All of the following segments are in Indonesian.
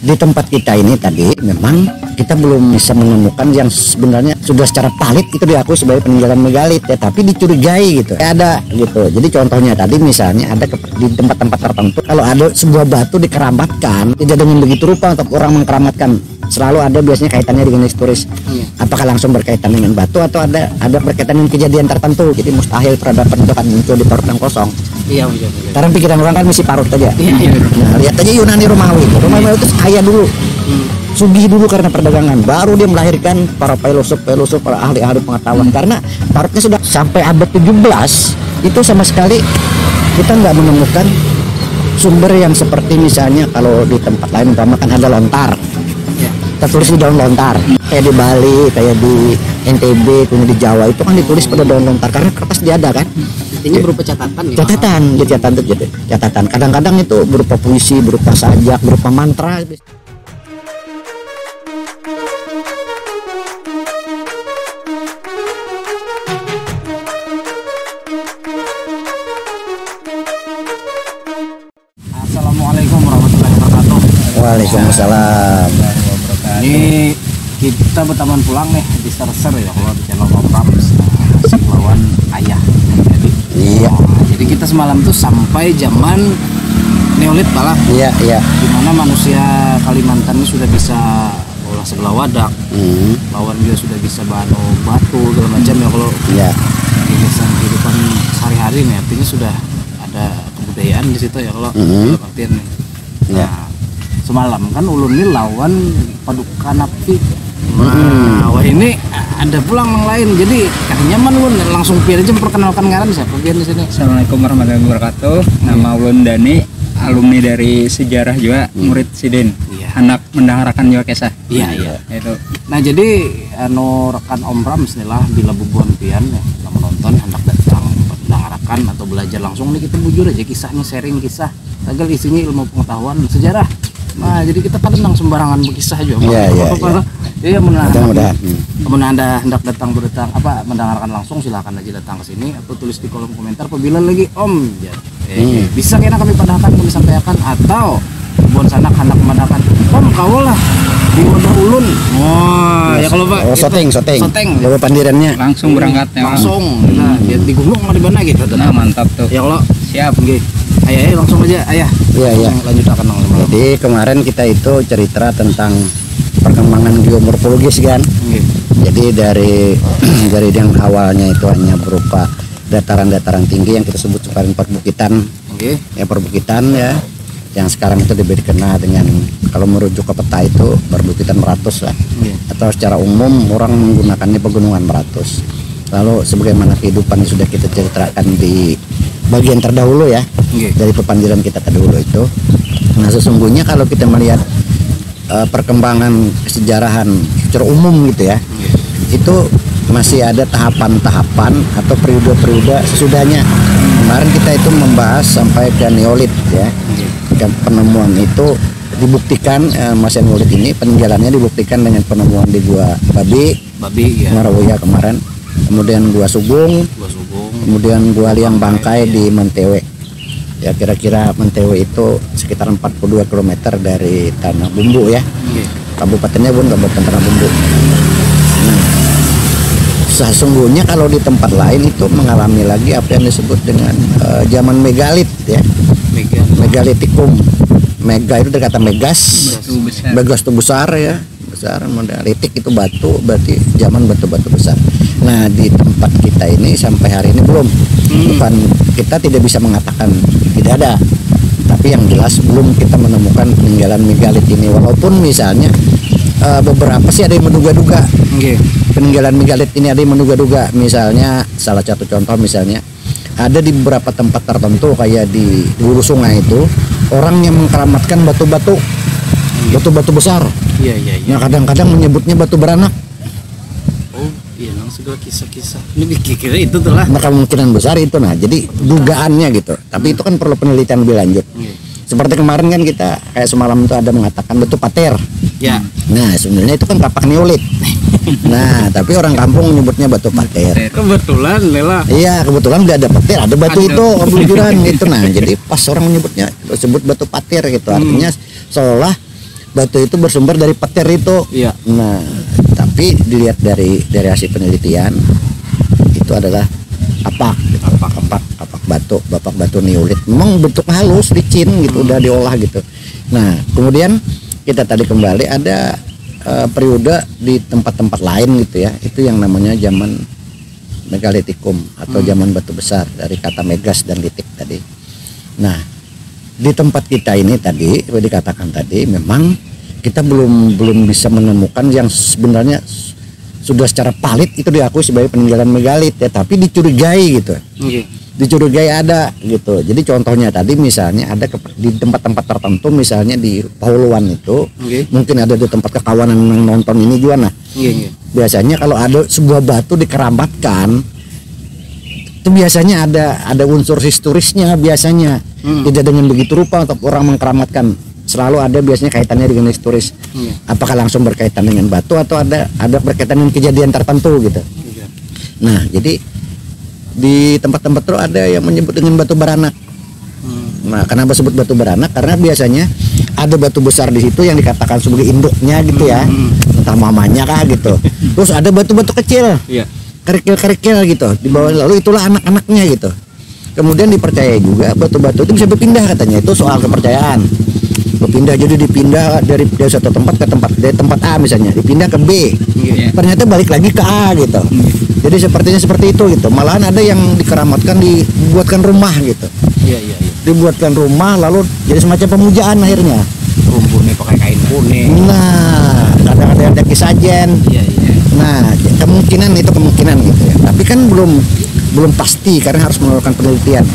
di tempat kita ini tadi memang kita belum bisa menemukan yang sebenarnya sudah secara valid itu diakui sebagai peninggalan megalit ya, tapi dicurigai gitu. Ada gitu. Jadi contohnya tadi misalnya ada di tempat-tempat tertentu kalau ada sebuah batu dikeramatkan tidak dengan begitu rupa untuk orang mengkeramatkan. Selalu ada biasanya kaitannya dengan historis. Apakah langsung berkaitan dengan batu atau ada berkaitan dengan kejadian tertentu. Jadi mustahil peradaban itu akan muncul di parut yang kosong. Iya. Sekarang pikiran orang kan mesti parut aja. Iya. Nah, lihat aja Yunani Romawi itu kaya dulu. Sugih dulu karena perdagangan, baru dia melahirkan para filosof, para ahli-ahli pengetahuan. Karena parutnya sudah sampai abad 17 itu sama sekali kita nggak menemukan sumber yang seperti misalnya kalau di tempat lain umpamakan ada lontar, tertulis di daun lontar, kayak di Bali, kayak di NTB, kemudian di Jawa itu kan ditulis pada daun lontar karena kertas dia ada kan. Ini berupa catatan ya. Catatan. Kadang-kadang itu berupa puisi, berupa sajak, berupa mantra. Assalamualaikum warahmatullahi wabarakatuh. Waalaikumsalam. Ini kita bertaman pulang nih di Serser ya, kalau di channel Om Rams lawan ayah. Iya. Jadi kita semalam tuh sampai zaman Neolit malah. Iya. Dimana manusia Kalimantan ini sudah bisa olah segala wadak. Lawan juga sudah bisa bano batu segala macam ya kalau. Iya. Kehidupan sehari-hari nih artinya sudah ada kebudayaan di situ ya kalau dalam artian nih. Nah, semalam kan ulun ini lawan padukan api. Nah, wah ini ada pulang yang lain. Jadi nyaman ulun langsung pian aja memperkenalkan ngaran siapa pian di sini. Assalamualaikum warahmatullahi wabarakatuh. Nama ulun Dani, alumni dari sejarah juga, murid Sidin. Anak mendaharakan juga kisah. Iya. Itu. Nah, jadi rekan Om Rams nih lah bila bubuan pian ya, menonton hendak datang mendaharakan atau belajar langsung nih kita bujur aja kisahnya, sharing kisah. Agar isinya ilmu pengetahuan sejarah. Nah, jadi kita kan tenang sembarangan berkisah juga. Iya, mudah-mudahan. Kemudian Anda hendak datang mendengarkan langsung silahkan aja datang ke sini atau tulis di kolom komentar apabila lagi Om bisa kena kami padahkan, kami sampaikan atau buat sanak hendak memadakan Om kau lah di wadah ulun. Wah, ya kalau Pak Soteng. Bawa pandirannya. Langsung berangkat ya. Langsung. Nah, dia di gunung di mana gitu. Nah, mantap tuh. Ya kalau siap nggih. Ayah langsung aja ayah. Iya. Lanjut akan Jadi kemarin kita itu cerita tentang perkembangan geomorfologis kan. Jadi dari yang awalnya itu hanya berupa dataran-dataran tinggi yang kita sebut sebagai perbukitan. Ya perbukitan ya. Yang sekarang itu diberi kenal dengan kalau merujuk ke peta itu perbukitan Meratus lah. Atau secara umum orang menggunakannya pegunungan Meratus. Lalu sebagaimana kehidupan yang sudah kita ceritakan di bagian terdahulu ya, dari pepandiran kita terdahulu itu. Nah sesungguhnya kalau kita melihat perkembangan kesejarahan secara umum gitu ya, itu masih ada tahapan-tahapan atau periode-periode sesudahnya. Kemarin kita itu membahas sampai ke Neolit ya. Penemuan itu dibuktikan masa Neolit ini peninggalannya dibuktikan dengan penemuan di Gua Babi ya. Marawoya kemarin. Kemudian Gua Sugung, kemudian Gua Liang Bangkai di Mentewe. Ya kira-kira Mentewe itu sekitar 42 km dari Tanah Bumbu ya. Kabupatennya pun Kabupaten Tanah Bumbu. Nah, sesungguhnya kalau di tempat lain itu mengalami lagi apa yang disebut dengan zaman megalit ya. Megalitikum. Mega itu dari kata megas. Megas itu besar ya. Besar, megalitik itu batu, berarti zaman batu-batu besar. Nah di tempat kita ini sampai hari ini belum, bukan kita tidak bisa mengatakan tidak ada, tapi yang jelas belum kita menemukan peninggalan megalit ini. Walaupun misalnya beberapa sih ada yang menduga-duga peninggalan megalit ini, ada yang menduga-duga. Misalnya salah satu contoh misalnya ada di beberapa tempat tertentu kayak di hulu sungai itu orang yang mengkeramatkan batu-batu besar. Iya. Nah kadang-kadang menyebutnya batu beranak. Oh iya, segala kisah-kisah. Ini dikira itu tuh lah. Nah kemungkinan besar itu, nah jadi dugaannya gitu. Tapi itu kan perlu penelitian lebih lanjut. Seperti kemarin kan kita kayak semalam itu ada mengatakan batu pater. Ya. Nah sebenarnya itu kan tapak Neolit. Nah tapi orang kampung menyebutnya batu pater. Kebetulan Lela. Iya kebetulan tidak ada pater, ada batu itu kebetulan gitu. Nah jadi pas orang menyebutnya disebut batu pater gitu. Artinya seolah batu itu bersumber dari petir itu. Iya. Nah, tapi dilihat dari hasil penelitian itu adalah apak batu neolit. Memang bentuk halus, licin gitu, udah diolah gitu. Nah, kemudian kita tadi kembali ada periode di tempat-tempat lain gitu ya. Itu yang namanya zaman megalitikum atau zaman batu besar, dari kata megas dan litik tadi. Nah, di tempat kita ini tadi dikatakan tadi memang kita belum bisa menemukan yang sebenarnya sudah secara valid itu diakui sebagai peninggalan megalit ya, tapi dicurigai gitu. Dicurigai ada gitu. Jadi contohnya tadi misalnya ada di tempat-tempat tertentu, misalnya di Pauluan itu, mungkin ada di tempat kekawanan yang nonton ini juga. Nah, biasanya kalau ada sebuah batu dikeramatkan itu biasanya ada unsur historisnya biasanya. Tidak dengan begitu rupa untuk orang mengkeramatkan, selalu ada biasanya kaitannya dengan historis. Apakah langsung berkaitan dengan batu atau ada berkaitan dengan kejadian tertentu gitu. Nah, jadi di tempat-tempat itu ada yang menyebut dengan batu beranak. Nah, kenapa sebut batu beranak? Karena biasanya ada batu besar di situ yang dikatakan sebagai induknya gitu ya, entah mamanya kah gitu. Terus ada batu-batu kecil, kerikil-kerikil gitu di bawah, lalu itulah anak-anaknya gitu. Kemudian dipercaya juga batu-batu itu bisa berpindah, katanya itu soal kepercayaan. Berpindah, jadi dipindah dari satu tempat ke dari tempat A misalnya dipindah ke B, ternyata balik lagi ke A gitu. Jadi sepertinya seperti itu gitu. Malahan ada yang dikeramatkan, dibuatkan rumah gitu. Dibuatkan rumah lalu jadi semacam pemujaan akhirnya. Rumputnya pakai kain kuning. Nah, kadang-kadang ada kisajen. Nah, kemungkinan gitu ya. Tapi kan belum pasti karena harus melakukan penelitian.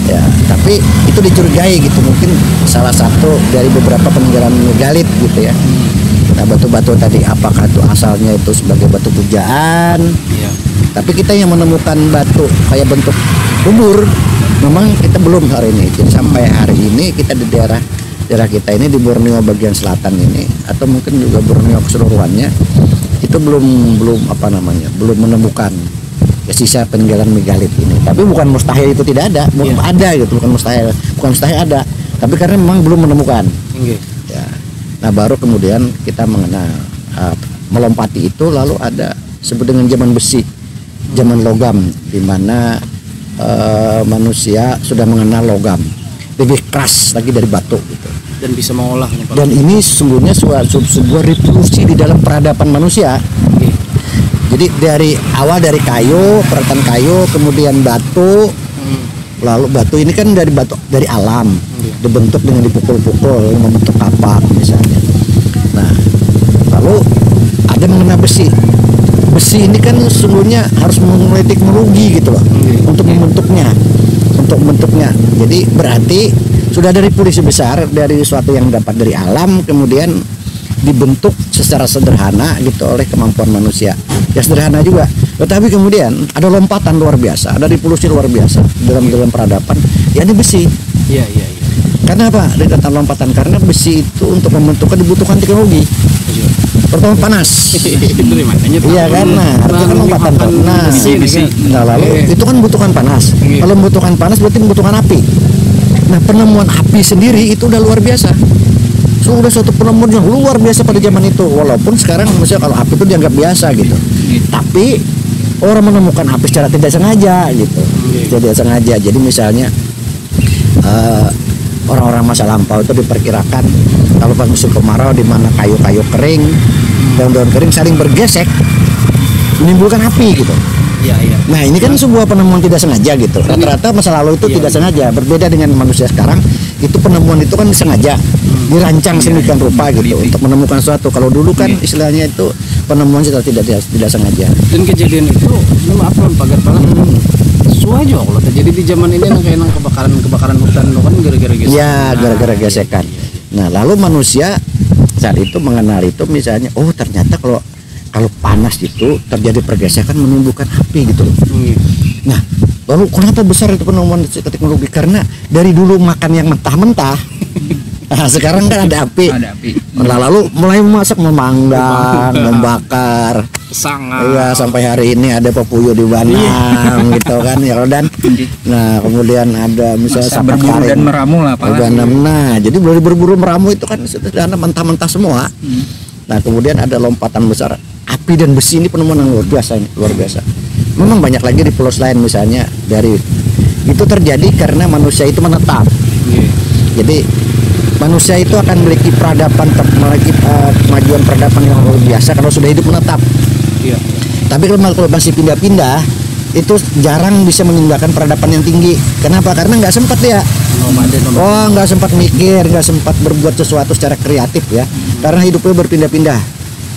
Ya, tapi itu dicurigai gitu, mungkin salah satu dari beberapa peninggalan megalit gitu ya. Nah, batu-batu tadi apakah itu asalnya itu sebagai batu pujaan? Tapi kita yang menemukan batu kayak bentuk kubur memang kita belum hari ini. Jadi sampai hari ini kita di daerah kita ini di Borneo bagian selatan ini, atau mungkin juga Borneo keseluruhannya, itu belum menemukan ya sisa peninggalan megalit ini. Tapi bukan mustahil itu tidak ada, ada gitu, bukan mustahil ada, tapi karena memang belum menemukan. Ya. Nah, baru kemudian kita mengenal melompati itu, lalu ada sebut dengan zaman besi, zaman logam, di mana manusia sudah mengenal logam lebih keras lagi dari batu gitu, dan bisa mengolahnya. Dan ini sesungguhnya sebuah revolusi di dalam peradaban manusia. Jadi dari awal dari kayu, peralatan kayu, kemudian batu, lalu batu ini kan dari alam, dibentuk dengan dipukul-pukul, membentuk kapak misalnya. Nah, lalu ada mengenai besi. Besi ini kan sesungguhnya harus memulai teknologi gitu loh, untuk membentuknya. Jadi berarti sudah dari revolusi besar, dari sesuatu yang dapat dari alam, kemudian dibentuk secara sederhana gitu oleh kemampuan manusia. Ya sederhana juga, tetapi kemudian ada lompatan luar biasa, ada revolusi luar biasa dalam peradaban, yakni besi. Karena apa? Ada lompatan karena besi itu untuk membentukkan dibutuhkan teknologi. Pertama panas. Iya kan, nah itu kan lompatan. Nah lalu itu kan membutuhkan panas. Kalau membutuhkan panas berarti membutuhkan api. Nah, penemuan api sendiri itu udah luar biasa. Sudah suatu penemuan yang luar biasa pada zaman itu. Walaupun sekarang misalnya kalau api itu dianggap biasa gitu. Tapi orang menemukan api secara tidak sengaja gitu. Tidak sengaja. Jadi misalnya orang-orang masa lampau itu diperkirakan kalau pas musim kemarau di mana kayu-kayu kering, daun-daun kering saling bergesek menimbulkan api gitu. Nah, ini kan sebuah penemuan tidak sengaja gitu. Rata-rata masa lalu itu tidak sengaja. Berbeda dengan manusia sekarang, itu penemuan itu kan sengaja, dirancang sedemikian rupa gitu untuk menemukan sesuatu. Kalau dulu kan istilahnya itu penemuan secara tidak sengaja. Dan kejadian itu, maaf pagar palang, sesuai aja kalau terjadi di zaman ini kayak kebakaran hutan lo kan gara-gara gesekan. Ya, gara-gara gesekan. Nah, lalu manusia saat itu mengenal itu misalnya, oh ternyata kalau panas itu terjadi pergesekan menimbulkan api gitu loh. Nah, lalu kenapa besar itu penemuan teknologi? Karena dari dulu makan yang mentah-mentah, nah, sekarang kan ada api. Nah, lalu mulai memasak, memanggang, membakar. Sangat. Iya, sampai hari ini ada pepuyo di Banam gitu kan ya dan. Nah, kemudian ada misalnya sapat berburu karing dan meramu lah Pak. Nah, jadi berburu meramu itu kan sederhana mentah-mentah semua. Nah, kemudian ada lompatan besar. Api dan besi ini penemuan yang luar biasa ini, luar biasa. Memang banyak lagi di pulau lain misalnya dari itu terjadi karena manusia itu menetap. Jadi manusia itu akan memiliki peradaban, memiliki kemajuan peradaban yang luar biasa kalau sudah hidup menetap. Tapi kalau masih pindah-pindah itu jarang bisa meninggalkan peradaban yang tinggi. Kenapa? Karena nggak sempat ya. Nggak sempat mikir, nggak sempat berbuat sesuatu secara kreatif ya. Karena hidupnya berpindah-pindah.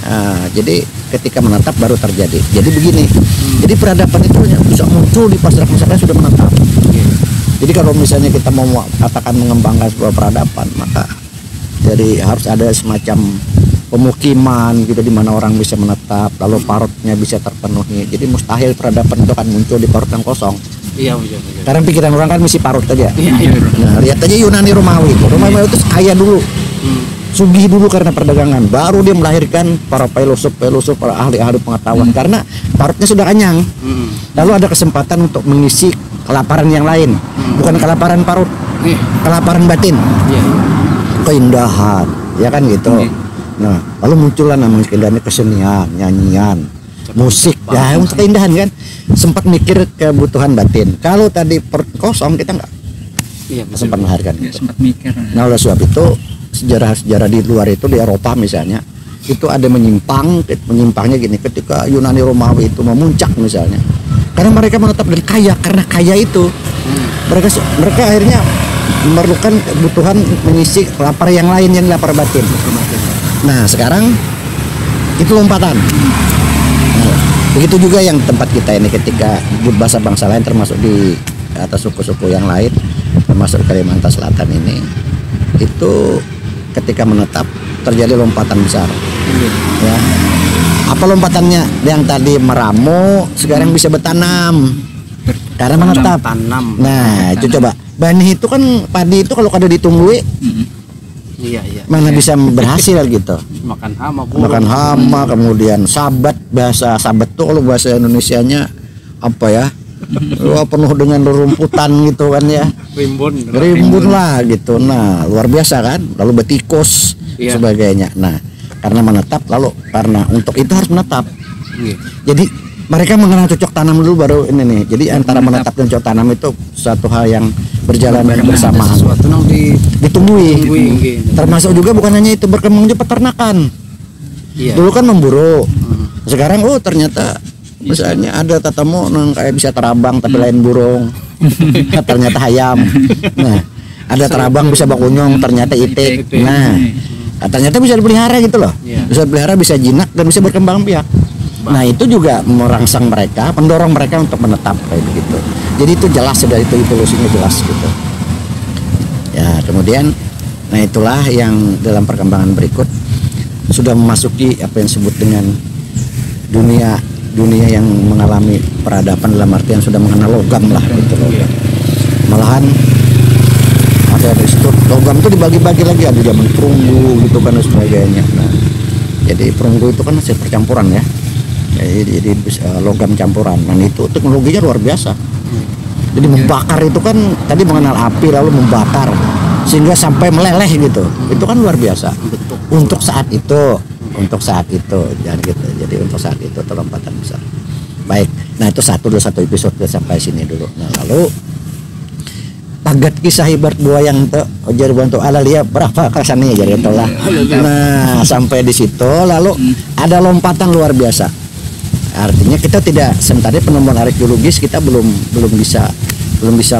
Nah, jadi ketika menetap baru terjadi. Jadi begini. Jadi peradaban itu bisa muncul di masyarakat sudah menetap. Jadi kalau misalnya kita mau katakan mengembangkan sebuah peradaban, maka jadi harus ada semacam pemukiman gitu di mana orang bisa menetap, lalu parutnya bisa terpenuhi. Jadi mustahil peradaban itu akan muncul di parut yang kosong. Iya. Karena pikiran orang kan mesti parut aja. Nah, lihat aja Yunani Romawi. Romawi itu kaya dulu. Sugih dulu karena perdagangan. Baru dia melahirkan para filosof, para ahli-ahli pengetahuan karena parutnya sudah kenyang. Lalu ada kesempatan untuk mengisi kelaparan yang lain, bukan kelaparan parut, kelaparan batin, keindahan, ya kan gitu. Nah, lalu muncullah namanya keindahan, kesenian, nyanyian, musik, ya untuk keindahan kan. Sempat mikir kebutuhan batin. Kalau tadi perut kosong kita nggak sempat melahirkan. Sempat mikir. Nah, oleh sebab itu sejarah-sejarah di luar itu di Eropa misalnya itu ada menyimpangnya gini ketika Yunani Romawi itu memuncak misalnya. Karena mereka menetap dan kaya, karena kaya itu mereka akhirnya memerlukan kebutuhan mengisi lapar yang lain yang lapar batin. Nah sekarang itu lompatan. Nah, begitu juga yang tempat kita ini ketika bahasa bangsa lain termasuk di atas suku-suku yang lain termasuk Kalimantan Selatan ini itu ketika menetap terjadi lompatan besar. Ya. Apa lompatannya? Yang tadi meramu sekarang bisa bertanam karena menetap. Nah itu coba benih itu kan padi itu kalau kada ditumbuhi mana bisa berhasil gitu. Makan hama kemudian sabat, bahasa sabat tuh kalau bahasa Indonesianya apa ya, penuh dengan rerumputan gitu kan ya, rimbun lah gitu. Nah luar biasa kan, lalu betikus sebagainya. Nah karena menetap, lalu karena untuk itu harus menetap. Jadi mereka mengenal cocok tanam dulu baru ini nih. Jadi antara menetap dan cocok tanam itu suatu hal yang berjalan bersamaan. Ditumbuhi. Termasuk juga bukan hanya itu, berkembang di peternakan. Dulu kan memburu. Sekarang ternyata misalnya ada tatamu yang kayak bisa terabang tapi lain burung. Ternyata ayam. Nah, ada terabang bisa bakunyong ternyata itik. Nah, ternyata bisa dipelihara gitu loh. Bisa dipelihara, bisa jinak dan bisa berkembang biak. Nah itu juga merangsang mereka, mendorong mereka untuk menetap kayak begitu. Jadi itu jelas, sudah itu evolusinya jelas gitu. Ya kemudian, nah itulah yang dalam perkembangan berikut sudah memasuki apa yang disebut dengan dunia yang mengalami peradaban dalam artian sudah mengenal logam lah gitu loh. Malahan ada situ logam itu dibagi-bagi lagi, ada zaman perunggu gitu kan dan sebagainya. Nah, jadi perunggu itu kan hasil percampuran ya. Jadi logam campuran. Nah itu teknologinya luar biasa. Jadi membakar itu kan tadi mengenal api lalu membakar sehingga sampai meleleh gitu. Itu kan luar biasa. Untuk saat itu, jangan gitu. Jadi untuk saat itu lompatan besar. Baik. Nah itu satu episode sampai sini dulu. Nah lalu pagat kisah ibarat buayang tuh jar bantu alalia berapa kasane jar itu lah. Nah sampai di situ lalu ada lompatan luar biasa. Artinya kita tidak sementara penemuan arkeologis kita belum bisa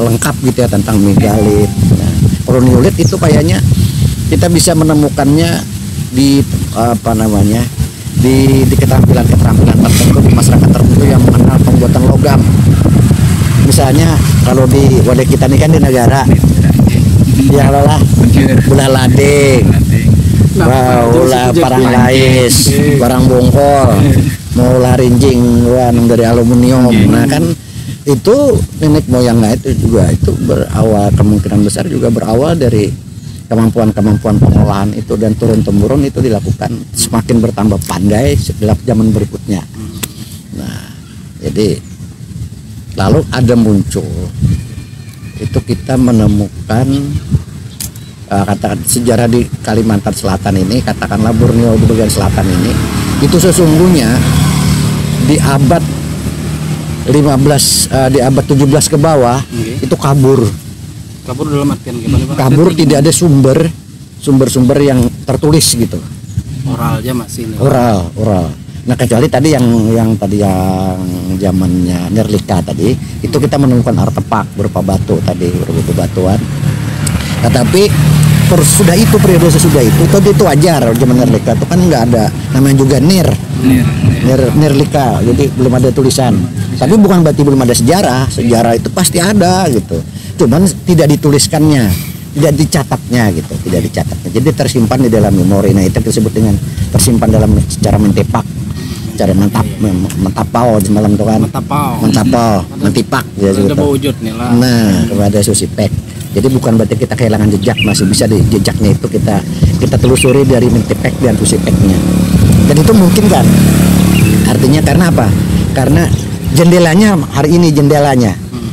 lengkap gitu ya tentang megalit. Nah, Proniulit itu kayaknya kita bisa menemukannya di di keterampilan tertentu di masyarakat tertentu yang mengenal pembuatan logam. Misalnya kalau di wadah kita ini kan di negara ya lah belah lading, ulah parang lais, barang bongkol, mau rinjing dari aluminium. Nah kan itu nenek moyangnya itu juga itu kemungkinan besar juga berawal dari kemampuan pengolahan itu dan turun-temurun itu dilakukan, semakin bertambah pandai setelah zaman berikutnya. Nah, jadi lalu ada muncul itu kita menemukan katakan sejarah di Kalimantan Selatan ini, katakanlah Borneo di bagian selatan ini, itu sesungguhnya di abad 15 di abad 17 ke bawah itu kabur dalam artian gimana Pak? Kabur, tidak ada sumber-sumber yang tertulis gitu. Oral aja masih nih. Oral. Nah, kecuali tadi yang zamannya Nirlika tadi, itu kita menemukan artefak berupa batu tadi, berupa batuan. Nah, tapi sudah itu periode sesudah itu wajar, zaman Nirlika itu kan nggak ada namanya juga Nirlika, jadi belum ada tulisan. Tapi bukan berarti belum ada sejarah itu pasti ada gitu. Cuman tidak dituliskannya, tidak dicatatnya gitu, tidak dicatatnya. Jadi tersimpan di dalam memori. Nah, itu disebut dengan tersimpan dalam secara mentepak, cara mentapau semalam tuh kan. Mentipak ya gitu. Nah, kepada Susipek. Jadi bukan berarti kita kehilangan jejak, masih bisa di jejaknya itu kita telusuri dari Mentipek dan Susipeknya. Dan itu mungkin kan? Artinya karena apa? Karena jendelanya hari ini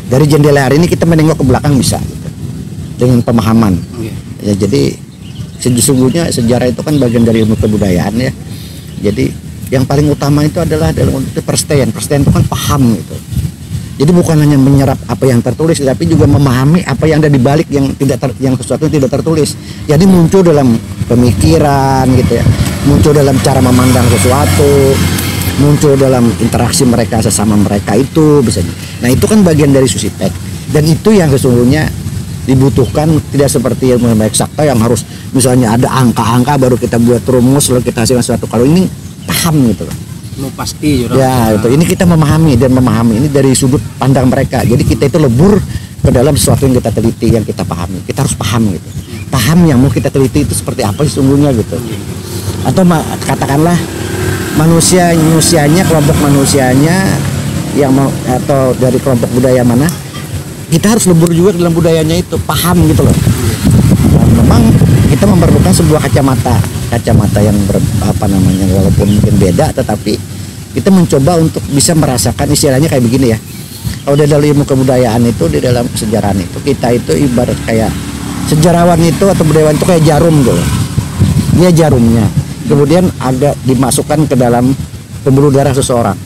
dari jendela hari ini kita menengok ke belakang bisa gitu, dengan pemahaman. Ya, jadi sesungguhnya sejarah itu kan bagian dari ilmu kebudayaan ya. Jadi yang paling utama itu adalah perstehen itu kan paham gitu. Jadi bukan hanya menyerap apa yang tertulis, tapi juga memahami apa yang ada di balik yang sesuatu yang tidak tertulis. Jadi muncul dalam pemikiran gitu ya, muncul dalam cara memandang sesuatu, muncul dalam interaksi mereka sesama mereka itu bisa. Nah, itu kan bagian dari Susipek, dan itu yang sesungguhnya dibutuhkan, tidak seperti ilmu eksakta yang harus misalnya ada angka-angka baru kita buat rumus lalu kita hasilkan sesuatu. Kalau ini paham gitu kan. Pasti ya itu ini kita memahami ini dari sudut pandang mereka. Jadi kita itu lebur ke dalam sesuatu yang kita teliti, yang kita pahami. Kita harus paham gitu. Paham yang mau kita teliti itu seperti apa sesungguhnya gitu. Atau katakanlah manusianya, kelompok manusianya yang mau, atau dari kelompok budaya mana, kita harus lebur juga dalam budayanya itu, paham gitu loh. Nah, memang kita memerlukan sebuah kacamata yang walaupun mungkin beda, tetapi kita mencoba untuk bisa merasakan istilahnya kayak begini ya. Kalau di dalam ilmu kebudayaan itu, di dalam sejarah itu, kita itu ibarat kayak sejarawan itu atau budayawan itu kayak jarum gitu. Dia jarumnya. Kemudian ada dimasukkan ke dalam pembuluh darah seseorang.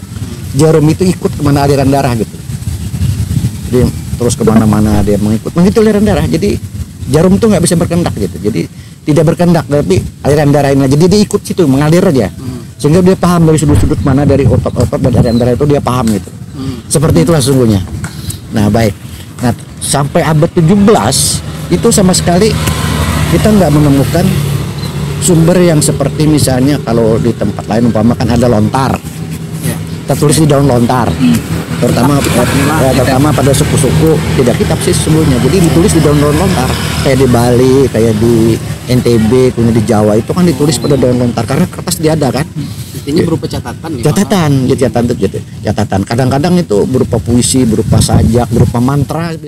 Jarum itu ikut kemana aliran darah gitu. Dia terus kemana-mana dia mengikuti aliran darah. Jadi jarum itu nggak bisa berkendak gitu. Jadi tidak berkendak, tapi aliran darah ini. Jadi dia ikut situ, mengalir aja. Sehingga dia paham dari sudut-sudut mana, dari otot-otot dan aliran darah itu dia paham gitu. Seperti itulah sesungguhnya. Nah, baik. Nah, sampai abad 17 itu sama sekali kita nggak menemukan sumber yang seperti misalnya kalau di tempat lain umpamakan ada lontar, tertulis di daun lontar, terutama pada suku-suku tidak kitab sih sesungguhnya. Jadi ditulis di daun lontar, kayak di Bali, kayak di NTB, punya di Jawa itu kan ditulis pada daun lontar karena kertas dia ada kan. Intinya berupa catatan. Catatan. Kadang-kadang itu berupa puisi, berupa sajak, berupa mantra.